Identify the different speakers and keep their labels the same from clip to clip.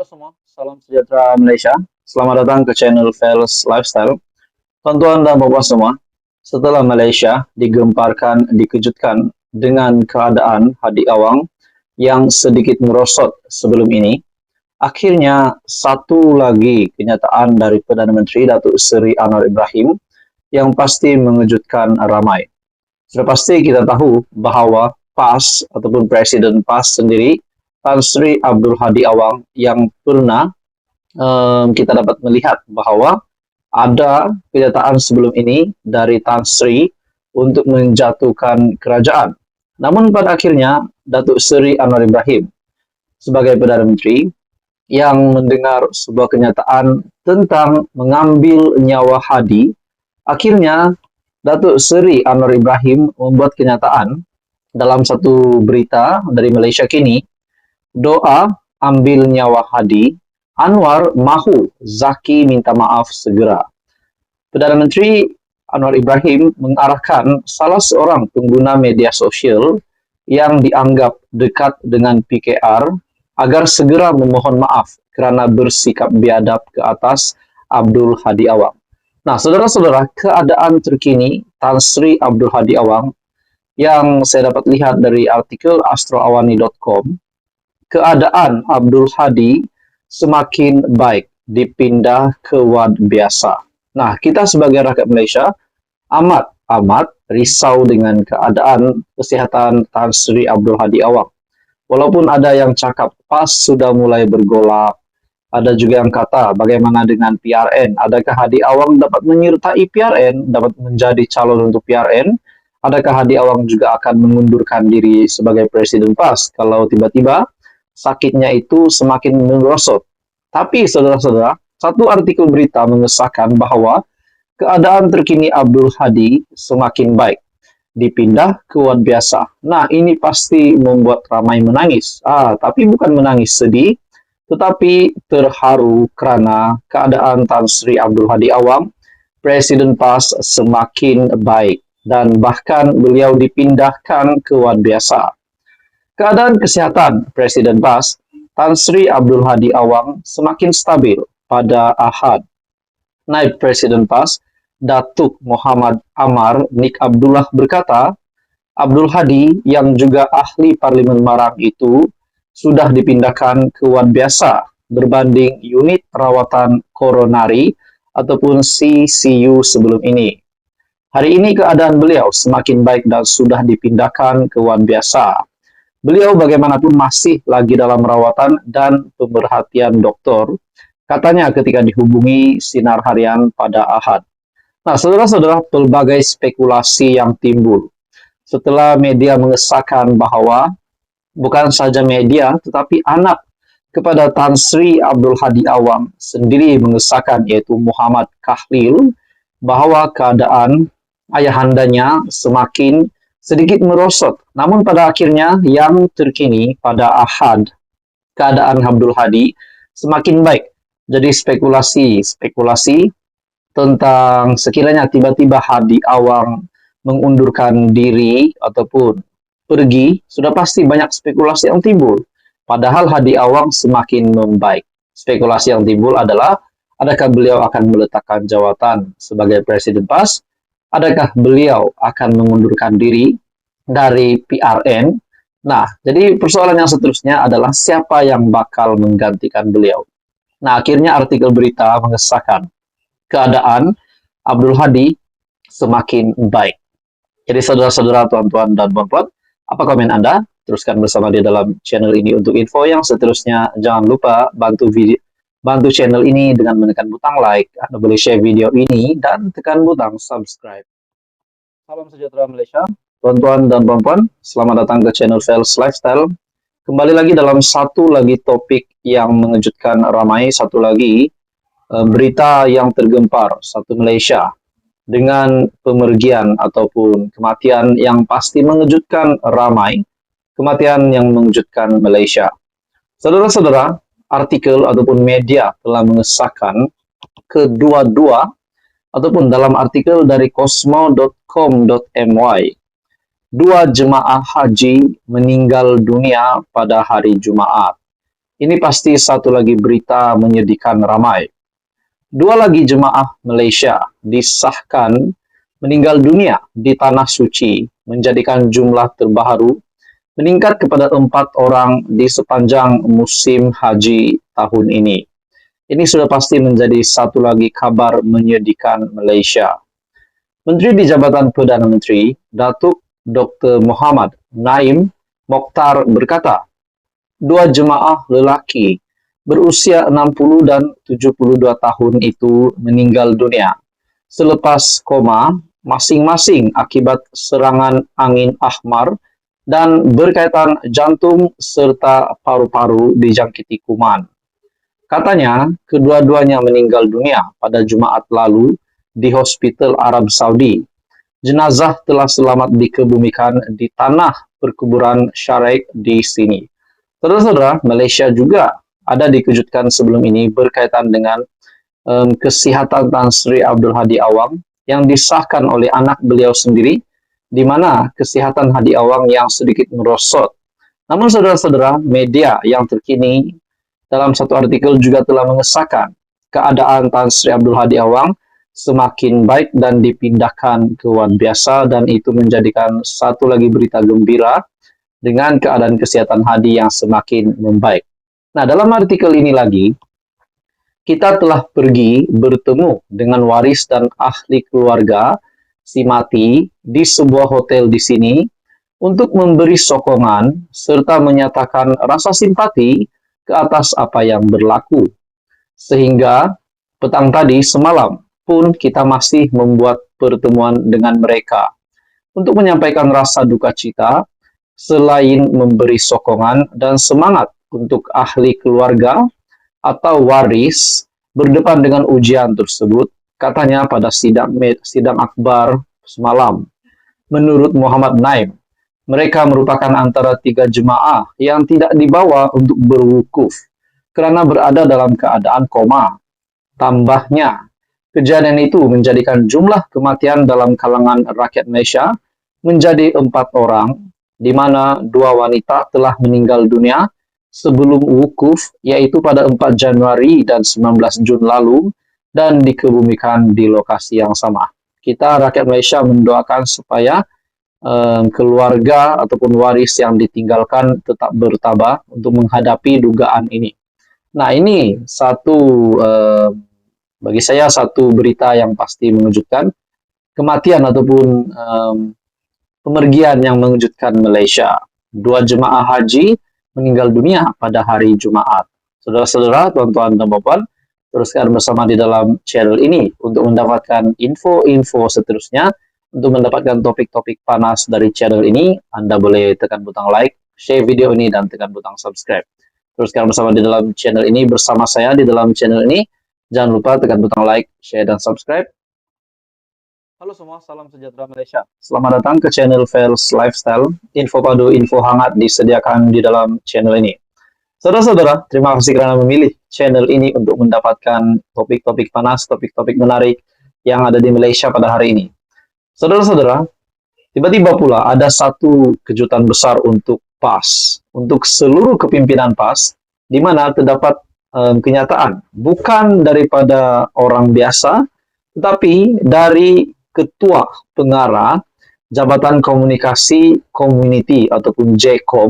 Speaker 1: semua, salam sejahtera Malaysia. Selamat datang ke channel Fels Lifestyle. Tuan-tuan dan puan semua, setelah Malaysia dikejutkan dengan keadaan Hadi Awang yang sedikit merosot sebelum ini, akhirnya satu lagi kenyataan dari Perdana Menteri Datuk Seri Anwar Ibrahim yang pasti mengejutkan ramai. Sudah pasti kita tahu bahawa PAS ataupun Presiden PAS sendiri, Tan Sri Abdul Hadi Awang, yang pernah kita dapat melihat bahawa ada kenyataan sebelum ini dari Tan Sri untuk menjatuhkan kerajaan. Namun pada akhirnya Datuk Seri Anwar Ibrahim sebagai Perdana Menteri yang mendengar sebuah kenyataan tentang mengambil nyawa Hadi, akhirnya Datuk Seri Anwar Ibrahim membuat kenyataan dalam satu berita dari Malaysia Kini, doa ambil nyawa Hadi, Anwar mahu Zaki minta maaf segera. Perdana Menteri Anwar Ibrahim mengarahkan salah seorang pengguna media sosial yang dianggap dekat dengan PKR agar segera memohon maaf kerana bersikap biadab ke atas Abdul Hadi Awang. Nah, saudara-saudara, keadaan terkini Tan Sri Abdul Hadi Awang yang saya dapat lihat dari artikel astroawani.com, keadaan Abdul Hadi semakin baik, dipindah ke wad biasa. Nah, kita sebagai rakyat Malaysia amat risau dengan keadaan kesihatan Tan Sri Abdul Hadi Awang. Walaupun ada yang cakap PAS sudah mulai bergolak, ada juga yang kata bagaimana dengan PRN, adakah Hadi Awang dapat menyertai PRN, dapat menjadi calon untuk PRN, adakah Hadi Awang juga akan mengundurkan diri sebagai Presiden PAS kalau tiba-tiba sakitnya itu semakin merosot. Tapi saudara-saudara, satu artikel berita mengesahkan bahawa keadaan terkini Abdul Hadi semakin baik, dipindah ke wad biasa. Nah, ini pasti membuat ramai menangis. Tapi bukan menangis sedih, tetapi terharu kerana keadaan Tan Sri Abdul Hadi Awang, Presiden PAS, semakin baik dan bahkan beliau dipindahkan ke wad biasa. Keadaan kesihatan Presiden PAS, Tan Sri Abdul Hadi Awang, semakin stabil pada Ahad. Naib Presiden PAS, Datuk Muhammad Amar Nik Abdullah berkata, Abdul Hadi yang juga ahli Parlimen Marang itu sudah dipindahkan ke wad biasa berbanding unit rawatan koronari ataupun CCU sebelum ini. Hari ini keadaan beliau semakin baik dan sudah dipindahkan ke wad biasa. Beliau bagaimanapun masih lagi dalam rawatan dan pemerhatian doktor, katanya ketika dihubungi Sinar Harian pada Ahad. Nah, saudara-saudara, pelbagai spekulasi yang timbul setelah media mengesahkan bahawa bukan saja media, tetapi anak kepada Tan Sri Abdul Hadi Awang sendiri mengesahkan, yaitu Muhammad Kahlil, bahawa keadaan ayahandanya semakin sedikit merosot. Namun pada akhirnya yang terkini pada Ahad, keadaan Abdul Hadi semakin baik. Jadi spekulasi tentang sekiranya tiba-tiba Hadi Awang mengundurkan diri ataupun pergi, sudah pasti banyak spekulasi yang timbul. Padahal Hadi Awang semakin membaik. Spekulasi yang timbul adalah, adakah beliau akan meletakkan jawatan sebagai Presiden PAS? Adakah beliau akan mengundurkan diri dari PRN? Nah, jadi persoalan yang seterusnya adalah siapa yang bakal menggantikan beliau. Nah, akhirnya artikel berita mengesahkan keadaan Abdul Hadi semakin baik. Jadi saudara-saudara, tuan-tuan dan puan-puan, apa komen Anda? Teruskan bersama di dalam channel ini untuk info yang seterusnya. Jangan lupa bantu channel ini dengan menekan butang like. Anda boleh share video ini dan tekan butang subscribe. Salam sejahtera Malaysia. Tuan-tuan dan puan-puan, selamat datang ke channel Fels Lifestyle. Kembali lagi dalam satu lagi topik yang mengejutkan ramai, satu lagi berita yang tergempar satu Malaysia dengan pemergian ataupun kematian yang pasti mengejutkan ramai, kematian yang mengejutkan Malaysia. Saudara-saudara, artikel ataupun media telah mengesahkan kedua-dua ataupun dalam artikel dari cosmo.com.my, 2 jemaah haji meninggal dunia pada hari Jumaat. Ini pasti satu lagi berita menyedihkan ramai. Dua lagi jemaah Malaysia disahkan meninggal dunia di Tanah Suci, menjadikan jumlah terbaru meningkat kepada 4 orang di sepanjang musim haji tahun ini. Ini sudah pasti menjadi satu lagi kabar menyedihkan Malaysia. Menteri di Jabatan Perdana Menteri, Datuk Dr. Muhammad Naim Mokhtar berkata, dua jemaah lelaki berusia 60 dan 72 tahun itu meninggal dunia selepas koma masing-masing akibat serangan angin ahmar dan berkaitan jantung serta paru-paru dijangkiti kuman. Katanya, kedua-duanya meninggal dunia pada Jumaat lalu di Hospital Arab Saudi. Jenazah telah selamat dikebumikan di tanah perkuburan Syaraik di sini. Saudara-saudara, Malaysia juga ada dikejutkan sebelum ini berkaitan dengan kesihatan Tan Sri Abdul Hadi Awang yang disahkan oleh anak beliau sendiri, di mana kesihatan Hadi Awang yang sedikit merosot. Namun saudara-saudara, media yang terkini dalam satu artikel juga telah mengesahkan keadaan Tan Sri Abdul Hadi Awang semakin baik dan dipindahkan ke ward biasa, dan itu menjadikan satu lagi berita gembira dengan keadaan kesehatan Hadi yang semakin membaik. Nah, dalam artikel ini lagi, kita telah pergi bertemu dengan waris dan ahli keluarga si mati di sebuah hotel di sini untuk memberi sokongan serta menyatakan rasa simpati ke atas apa yang berlaku. Sehingga petang tadi semalam pun kita masih membuat pertemuan dengan mereka untuk menyampaikan rasa duka cita selain memberi sokongan dan semangat untuk ahli keluarga atau waris berdepan dengan ujian tersebut, katanya pada sidang akbar semalam. Menurut Muhammad Naim, mereka merupakan antara 3 jemaah yang tidak dibawa untuk berwukuf karena berada dalam keadaan koma. Tambahnya, kejadian itu menjadikan jumlah kematian dalam kalangan rakyat Malaysia menjadi 4 orang, di mana 2 wanita telah meninggal dunia sebelum wukuf, yaitu pada 4 Januari dan 19 Jun lalu, dan dikebumikan di lokasi yang sama. Kita rakyat Malaysia mendoakan supaya keluarga ataupun waris yang ditinggalkan tetap bertabah untuk menghadapi dugaan ini. Nah, ini bagi saya satu berita yang pasti mengejutkan, kematian ataupun pemergian yang mengejutkan Malaysia. 2 jemaah haji meninggal dunia pada hari Jumaat. Saudara-saudara, tuan-tuan dan puan, teruskan bersama di dalam channel ini untuk mendapatkan info-info seterusnya. Untuk mendapatkan topik-topik panas dari channel ini, Anda boleh tekan butang like, share video ini, dan tekan butang subscribe. Teruskan bersama di dalam channel ini bersama saya di dalam channel ini. Jangan lupa tekan butang like, share, dan subscribe. Halo semua, salam sejahtera Malaysia. Selamat datang ke channel Fels Lifestyle. Info padu, info hangat disediakan di dalam channel ini. Saudara-saudara, terima kasih kerana memilih channel ini untuk mendapatkan topik-topik panas, topik-topik menarik yang ada di Malaysia pada hari ini. Saudara-saudara, tiba-tiba pula ada satu kejutan besar untuk PAS, untuk seluruh kepimpinan PAS, di mana terdapat kenyataan bukan daripada orang biasa, tetapi dari Ketua Pengarah Jabatan Komunikasi Komuniti ataupun JKOM,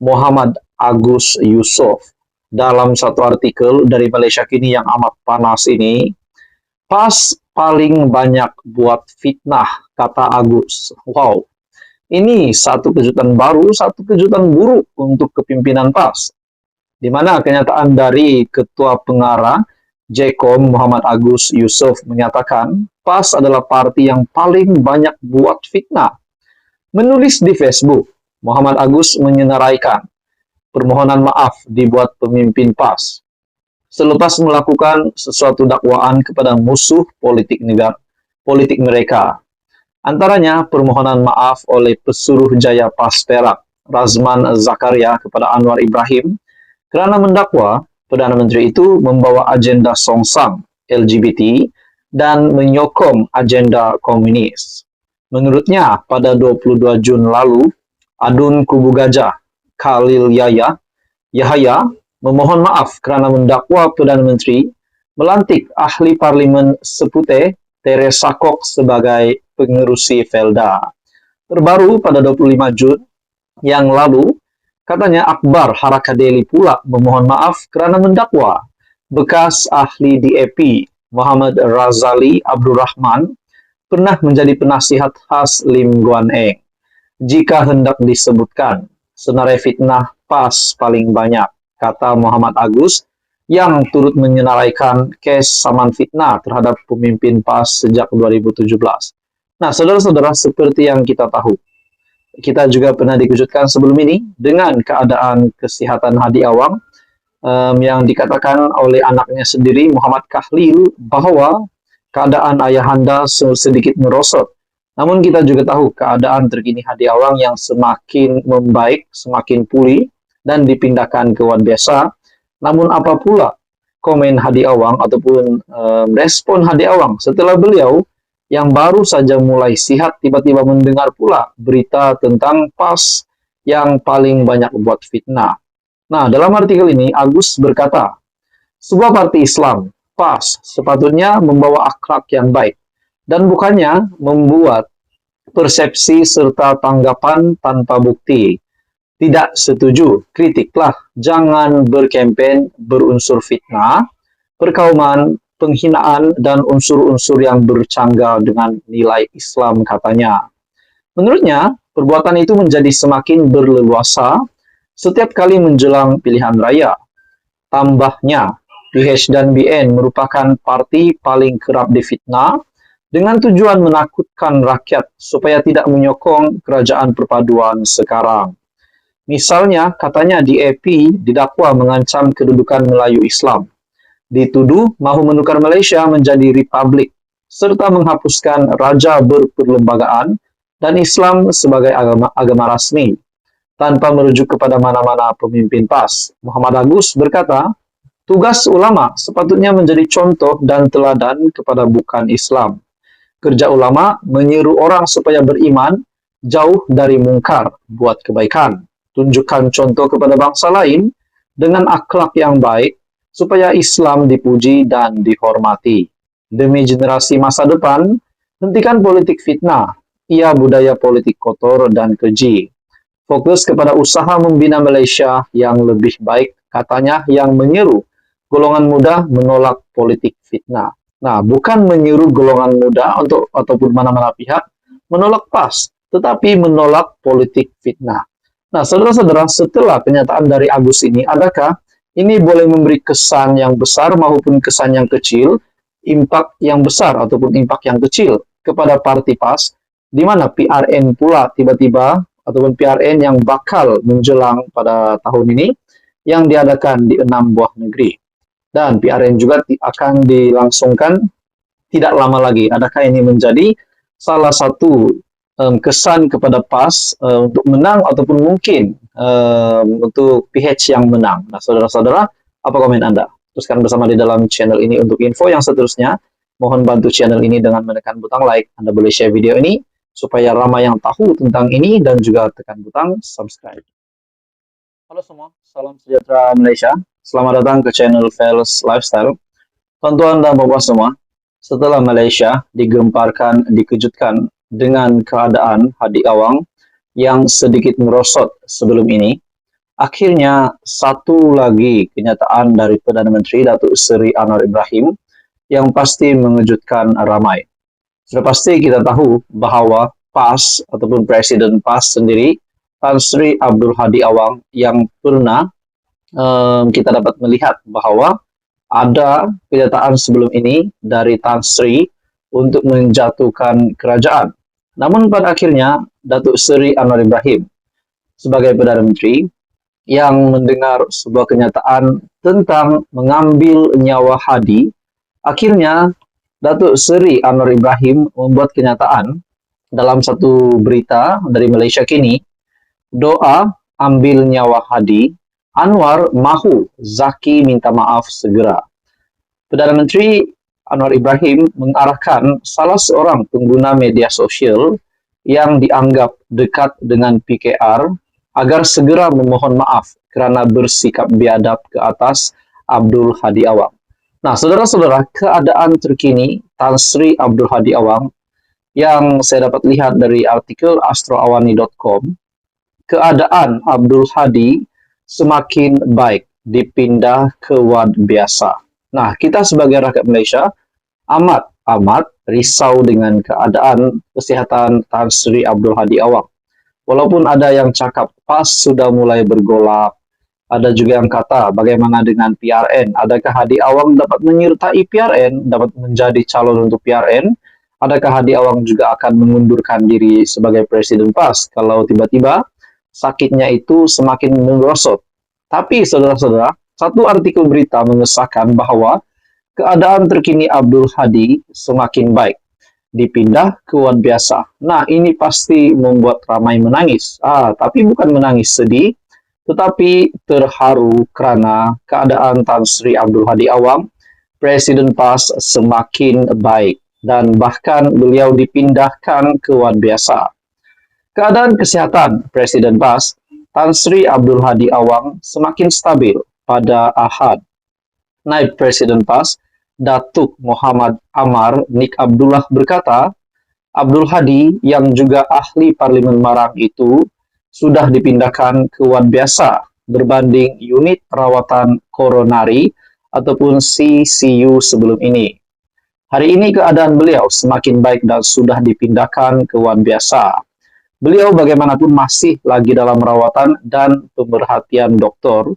Speaker 1: Muhammad Agus Yusof. Dalam satu artikel dari Malaysia Kini yang amat panas ini, PAS paling banyak buat fitnah, kata Agus. Wow, ini satu kejutan baru, satu kejutan buruk untuk kepimpinan PAS. Di mana kenyataan dari Ketua Pengarah JKOM Muhammad Agus Yusof menyatakan PAS adalah parti yang paling banyak buat fitnah. Menulis di Facebook, Muhammad Agus menyenaraikan permohonan maaf dibuat pemimpin PAS selepas melakukan sesuatu dakwaan kepada musuh politik mereka. Antaranya permohonan maaf oleh Pesuruh Jaya PAS Perak, Razman Zakaria, kepada Anwar Ibrahim kerana mendakwa Perdana Menteri itu membawa agenda songsang LGBT dan menyokong agenda komunis. Menurutnya, pada 22 Jun lalu, Adun Kubu Gajah Khalil Yahya memohon maaf kerana mendakwa Perdana Menteri melantik ahli Parlimen Seputeh Teresa Kok sebagai pengerusi Felda. Terbaru pada 25 Jun yang lalu, katanya Akbar Harakadeli pula memohon maaf kerana mendakwa bekas ahli DAP Muhammad Razali Abdurrahman pernah menjadi penasihat khas Lim Guan Eng. Jika hendak disebutkan, senarai fitnah PAS paling banyak, kata Muhammad Agus, yang turut menyenaraikan kes saman fitnah terhadap pemimpin PAS sejak 2017. Nah, saudara-saudara, seperti yang kita tahu, kita juga pernah dikejutkan sebelum ini dengan keadaan kesihatan Hadi Awang yang dikatakan oleh anaknya sendiri, Muhammad Kahlil, bahwa keadaan ayahanda sedikit merosot. Namun kita juga tahu keadaan terkini Hadi Awang yang semakin membaik, semakin pulih, dan dipindahkan ke ward biasa. Namun apa pula komen Hadi Awang ataupun respon Hadi Awang setelah beliau yang baru saja mulai sihat tiba-tiba mendengar pula berita tentang PAS yang paling banyak buat fitnah. Nah, dalam artikel ini Agus berkata, sebuah parti Islam, PAS, sepatutnya membawa akhlak yang baik dan bukannya membuat persepsi serta tanggapan tanpa bukti. Tidak setuju, kritiklah, jangan berkempen berunsur fitnah, perkauman, penghinaan, dan unsur-unsur yang bercanggah dengan nilai Islam, katanya. Menurutnya, perbuatan itu menjadi semakin berleluasa setiap kali menjelang pilihan raya. Tambahnya, PH dan BN merupakan parti paling kerap difitnah dengan tujuan menakutkan rakyat supaya tidak menyokong kerajaan perpaduan sekarang. Misalnya, katanya DAP didakwa mengancam kedudukan Melayu Islam, dituduh mahu menukar Malaysia menjadi republik, serta menghapuskan raja berperlembagaan dan Islam sebagai agama rasmi, tanpa merujuk kepada mana-mana pemimpin PAS. Muhammad Agus berkata, tugas ulama sepatutnya menjadi contoh dan teladan kepada bukan Islam. Kerja ulama menyeru orang supaya beriman, jauh dari mungkar, buat kebaikan. Tunjukkan contoh kepada bangsa lain dengan akhlak yang baik supaya Islam dipuji dan dihormati. Demi generasi masa depan, hentikan politik fitnah, ia budaya politik kotor dan keji. Fokus kepada usaha membina Malaysia yang lebih baik, katanya, yang menyeru golongan muda menolak politik fitnah. Nah, bukan menyeru golongan muda ataupun mana-mana pihak menolak PAS, tetapi menolak politik fitnah. Nah, saudara-saudara, setelah pernyataan dari Agus ini, adakah ini boleh memberi kesan yang besar maupun kesan yang kecil, impak yang besar ataupun impak yang kecil kepada parti PAS, di mana PRN pula tiba-tiba ataupun PRN yang bakal menjelang pada tahun ini yang diadakan di 6 buah negeri. Dan PRN juga akan dilangsungkan tidak lama lagi. Adakah ini menjadi salah satu kesan kepada PAS untuk menang ataupun mungkin untuk PH yang menang? Nah, saudara-saudara, apa komen Anda? Teruskan bersama di dalam channel ini untuk info yang seterusnya. Mohon bantu channel ini dengan menekan butang like. Anda boleh share video ini supaya ramai yang tahu tentang ini dan juga tekan butang subscribe. Halo semua, salam sejahtera Malaysia. Selamat datang ke channel Fels Lifestyle. Tuan-tuan dan bapak semua, setelah Malaysia dikejutkan dengan keadaan Hadi Awang yang sedikit merosot sebelum ini, akhirnya satu lagi kenyataan dari Perdana Menteri Datuk Seri Anwar Ibrahim yang pasti mengejutkan ramai. Sudah pasti kita tahu bahawa PAS ataupun Presiden PAS sendiri, Tan Sri Abdul Hadi Awang, yang pernah kita dapat melihat bahawa ada kenyataan sebelum ini dari Tan Sri untuk menjatuhkan kerajaan. Namun pada akhirnya Datuk Seri Anwar Ibrahim sebagai Perdana Menteri yang mendengar sebuah kenyataan tentang mengambil nyawa Hadi, akhirnya Datuk Seri Anwar Ibrahim membuat kenyataan dalam satu berita dari Malaysia Kini, doa ambil nyawa Hadi, Anwar mahu Zaki minta maaf segera. Perdana Menteri Anwar Ibrahim mengarahkan salah seorang pengguna media sosial yang dianggap dekat dengan PKR agar segera memohon maaf kerana bersikap biadab ke atas Abdul Hadi Awang. Nah, saudara-saudara, keadaan terkini Tan Sri Abdul Hadi Awang yang saya dapat lihat dari artikel astroawani.com, keadaan Abdul Hadi semakin baik, dipindah ke ward biasa. Nah, kita sebagai rakyat Malaysia amat risau dengan keadaan kesihatan Tan Sri Abdul Hadi Awang. Walaupun ada yang cakap PAS sudah mulai bergolak, ada juga yang kata bagaimana dengan PRN? Adakah Hadi Awang dapat menyertai PRN, dapat menjadi calon untuk PRN? Adakah Hadi Awang juga akan mengundurkan diri sebagai Presiden PAS kalau tiba-tiba sakitnya itu semakin merosot? Tapi saudara-saudara, satu artikel berita mengesahkan bahwa keadaan terkini Abdul Hadi semakin baik, dipindah ke ward biasa. Nah, ini pasti membuat ramai menangis. Tapi bukan menangis sedih, tetapi terharu kerana keadaan Tan Sri Abdul Hadi Awang, Presiden PAS, semakin baik dan bahkan beliau dipindahkan ke ward biasa. Keadaan kesihatan Presiden PAS, Tan Sri Abdul Hadi Awang, semakin stabil pada Ahad. Naib Presiden PAS, Datuk Muhammad Amar Nik Abdullah berkata, Abdul Hadi yang juga ahli Parlimen Marang itu sudah dipindahkan ke ward biasa berbanding unit perawatan koronari ataupun CCU sebelum ini. Hari ini keadaan beliau semakin baik dan sudah dipindahkan ke ward biasa. Beliau bagaimanapun masih lagi dalam rawatan dan pemerhatian doktor,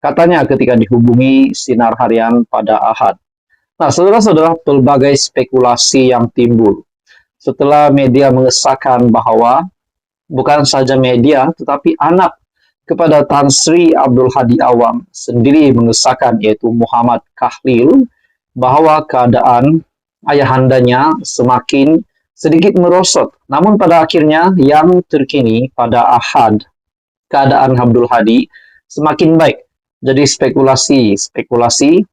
Speaker 1: katanya ketika dihubungi Sinar Harian pada Ahad. Nah, saudara-saudara, pelbagai spekulasi yang timbul setelah media mengesahkan bahwa bukan saja media, tetapi anak kepada Tan Sri Abdul Hadi Awang sendiri mengesahkan, yaitu Muhammad Kahlil, bahwa keadaan ayahandanya semakin sedikit merosot. Namun pada akhirnya yang terkini pada Ahad, keadaan Abdul Hadi semakin baik. Jadi spekulasi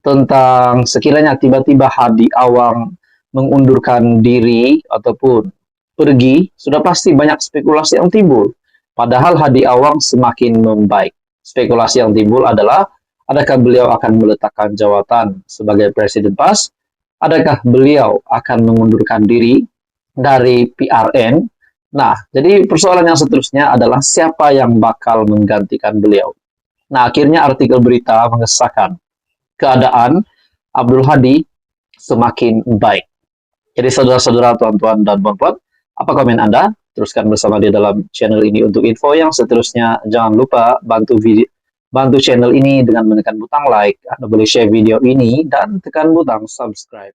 Speaker 1: tentang sekiranya tiba-tiba Hadi Awang mengundurkan diri ataupun pergi, sudah pasti banyak spekulasi yang timbul. Padahal Hadi Awang semakin membaik. Spekulasi yang timbul adalah, adakah beliau akan meletakkan jawatan sebagai Presiden PAS? Adakah beliau akan mengundurkan diri dari PRN? Nah, jadi persoalan yang seterusnya adalah siapa yang bakal menggantikan beliau. Nah, akhirnya artikel berita mengesahkan keadaan Abdul Hadi semakin baik. Jadi saudara-saudara, tuan-tuan dan puan-puan, apa komen Anda? Teruskan bersama di dalam channel ini untuk info yang seterusnya. Jangan lupa bantu channel ini dengan menekan butang like, Anda boleh share video ini dan tekan butang subscribe.